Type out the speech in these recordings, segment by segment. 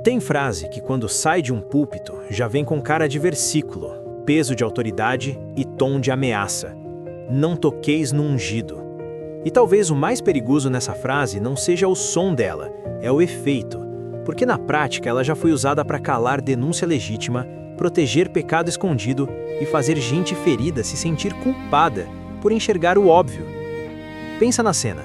Tem frase que quando sai de um púlpito já vem com cara de versículo, peso de autoridade e tom de ameaça. Não toqueis no ungido. E talvez o mais perigoso nessa frase não seja o som dela, é o efeito, porque na prática ela já foi usada para calar denúncia legítima, proteger pecado escondido e fazer gente ferida se sentir culpada por enxergar o óbvio. Pensa na cena.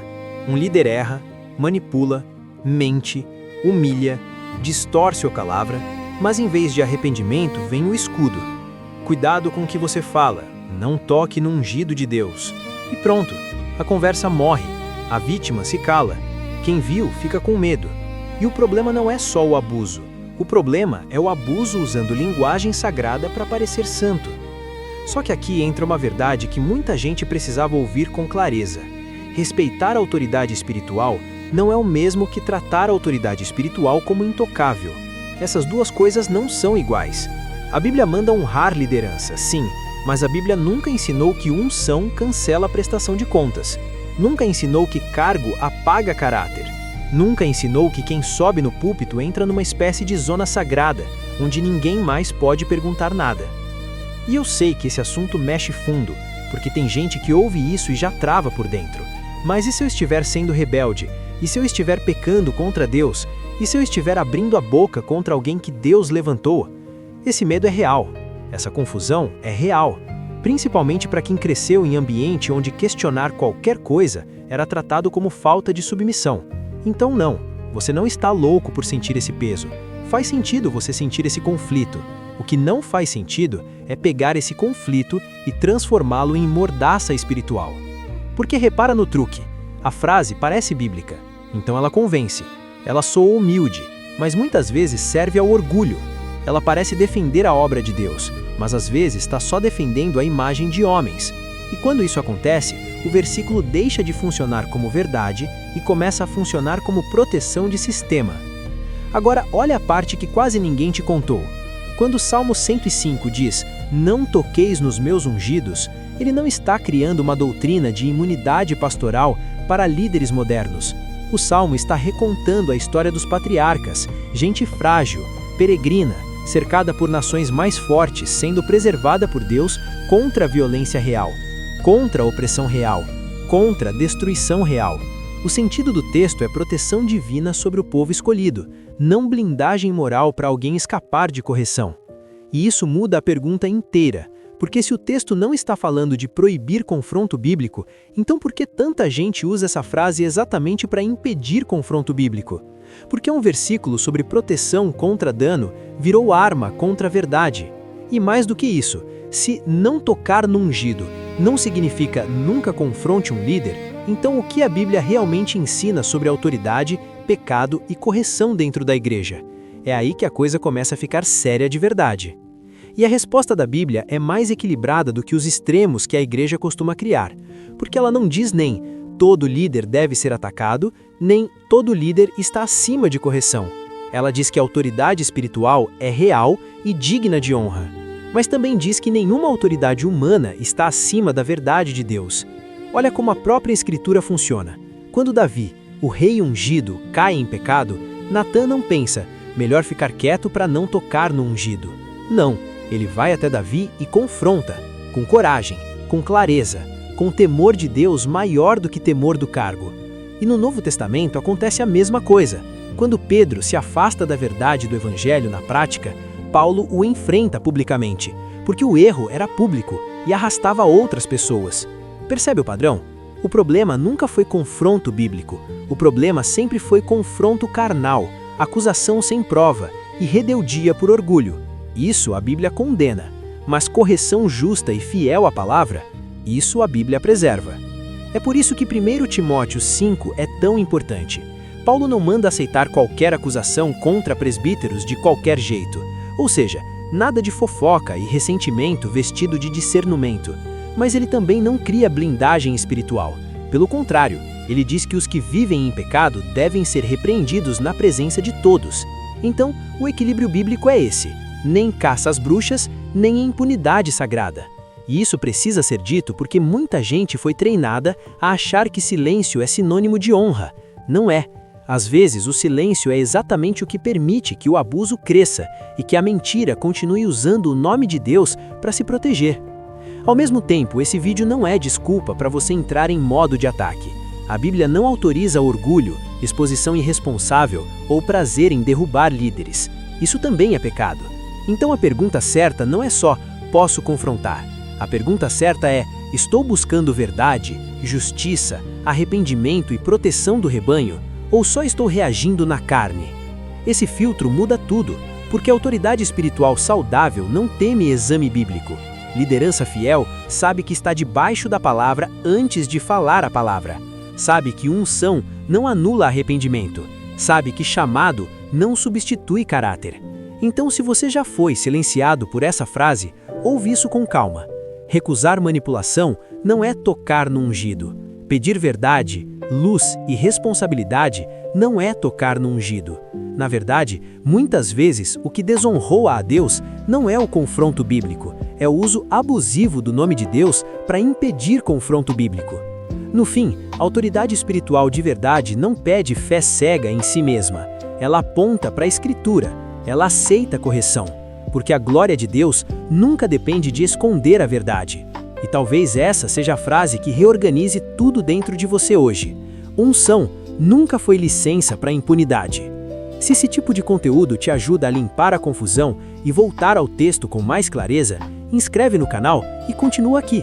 Um líder erra, manipula, mente, humilha, distorce ou calavra, mas em vez de arrependimento vem o escudo. Cuidado com o que você fala, não toque no ungido de Deus. E pronto, a conversa morre, a vítima se cala, quem viu fica com medo. E o problema não é só o abuso, o problema é o abuso usando linguagem sagrada para parecer santo. Só que aqui entra uma verdade que muita gente precisava ouvir com clareza. Respeitar a autoridade espiritual não é o mesmo que tratar a autoridade espiritual como intocável. Essas duas coisas não são iguais. A Bíblia manda honrar liderança, sim, mas a Bíblia nunca ensinou que unção cancela a prestação de contas. Nunca ensinou que cargo apaga caráter. Nunca ensinou que quem sobe no púlpito entra numa espécie de zona sagrada, onde ninguém mais pode perguntar nada. E eu sei que esse assunto mexe fundo, porque tem gente que ouve isso e já trava por dentro. Mas e se eu estiver sendo rebelde? E se eu estiver pecando contra Deus? E se eu estiver abrindo a boca contra alguém que Deus levantou? Esse medo é real. Essa confusão é real. Principalmente para quem cresceu em ambiente onde questionar qualquer coisa era tratado como falta de submissão. Então não, você não está louco por sentir esse peso. Faz sentido você sentir esse conflito. O que não faz sentido é pegar esse conflito e transformá-lo em mordaça espiritual. Porque repara no truque. A frase parece bíblica, então ela convence. Ela soa humilde, mas muitas vezes serve ao orgulho. Ela parece defender a obra de Deus, mas às vezes está só defendendo a imagem de homens. E quando isso acontece, o versículo deixa de funcionar como verdade e começa a funcionar como proteção de sistema. Agora, olha a parte que quase ninguém te contou. Quando o Salmo 105 diz, "Não toqueis nos meus ungidos", ele não está criando uma doutrina de imunidade pastoral para líderes modernos. O Salmo está recontando a história dos patriarcas, gente frágil, peregrina, cercada por nações mais fortes, sendo preservada por Deus contra a violência real, contra a opressão real, contra a destruição real. O sentido do texto é proteção divina sobre o povo escolhido, não blindagem moral para alguém escapar de correção. E isso muda a pergunta inteira, porque se o texto não está falando de proibir confronto bíblico, então por que tanta gente usa essa frase exatamente para impedir confronto bíblico? Porque um versículo sobre proteção contra dano virou arma contra a verdade. E mais do que isso, se não tocar no ungido não significa nunca confronte um líder, então o que a Bíblia realmente ensina sobre autoridade, pecado e correção dentro da igreja? É aí que a coisa começa a ficar séria de verdade. E a resposta da Bíblia é mais equilibrada do que os extremos que a igreja costuma criar, porque ela não diz nem todo líder deve ser atacado, nem todo líder está acima de correção. Ela diz que a autoridade espiritual é real e digna de honra, mas também diz que nenhuma autoridade humana está acima da verdade de Deus. Olha como a própria Escritura funciona. Quando Davi, o rei ungido, cai em pecado, Natã não pensa, melhor ficar quieto para não tocar no ungido. Não. Ele vai até Davi e confronta, com coragem, com clareza, com temor de Deus maior do que temor do cargo. E no Novo Testamento acontece a mesma coisa. Quando Pedro se afasta da verdade do Evangelho na prática, Paulo o enfrenta publicamente, porque o erro era público e arrastava outras pessoas. Percebe o padrão? O problema nunca foi confronto bíblico. O problema sempre foi confronto carnal, acusação sem prova e rebeldia por orgulho. Isso a Bíblia condena, mas correção justa e fiel à palavra, isso a Bíblia preserva. É por isso que 1 Timóteo 5 é tão importante. Paulo não manda aceitar qualquer acusação contra presbíteros de qualquer jeito, ou seja, nada de fofoca e ressentimento vestido de discernimento, mas ele também não cria blindagem espiritual. Pelo contrário, ele diz que os que vivem em pecado devem ser repreendidos na presença de todos. Então, o equilíbrio bíblico é esse. Nem caça às bruxas, nem impunidade sagrada. E isso precisa ser dito porque muita gente foi treinada a achar que silêncio é sinônimo de honra. Não é. Às vezes, o silêncio é exatamente o que permite que o abuso cresça e que a mentira continue usando o nome de Deus para se proteger. Ao mesmo tempo, esse vídeo não é desculpa para você entrar em modo de ataque. A Bíblia não autoriza orgulho, exposição irresponsável ou prazer em derrubar líderes. Isso também é pecado. Então a pergunta certa não é só posso confrontar. A pergunta certa é: estou buscando verdade, justiça, arrependimento e proteção do rebanho? Ou só estou reagindo na carne? Esse filtro muda tudo, porque a autoridade espiritual saudável não teme exame bíblico. Liderança fiel sabe que está debaixo da palavra antes de falar a palavra. Sabe que unção não anula arrependimento. Sabe que chamado não substitui caráter. Então, se você já foi silenciado por essa frase, ouve isso com calma. Recusar manipulação não é tocar no ungido. Pedir verdade, luz e responsabilidade não é tocar no ungido. Na verdade, muitas vezes o que desonrou a Deus não é o confronto bíblico, é o uso abusivo do nome de Deus para impedir confronto bíblico. No fim, a autoridade espiritual de verdade não pede fé cega em si mesma. Ela aponta para a Escritura, ela aceita a correção, porque a glória de Deus nunca depende de esconder a verdade. E talvez essa seja a frase que reorganize tudo dentro de você hoje. Unção nunca foi licença para impunidade. Se esse tipo de conteúdo te ajuda a limpar a confusão e voltar ao texto com mais clareza, inscreve no canal e continua aqui.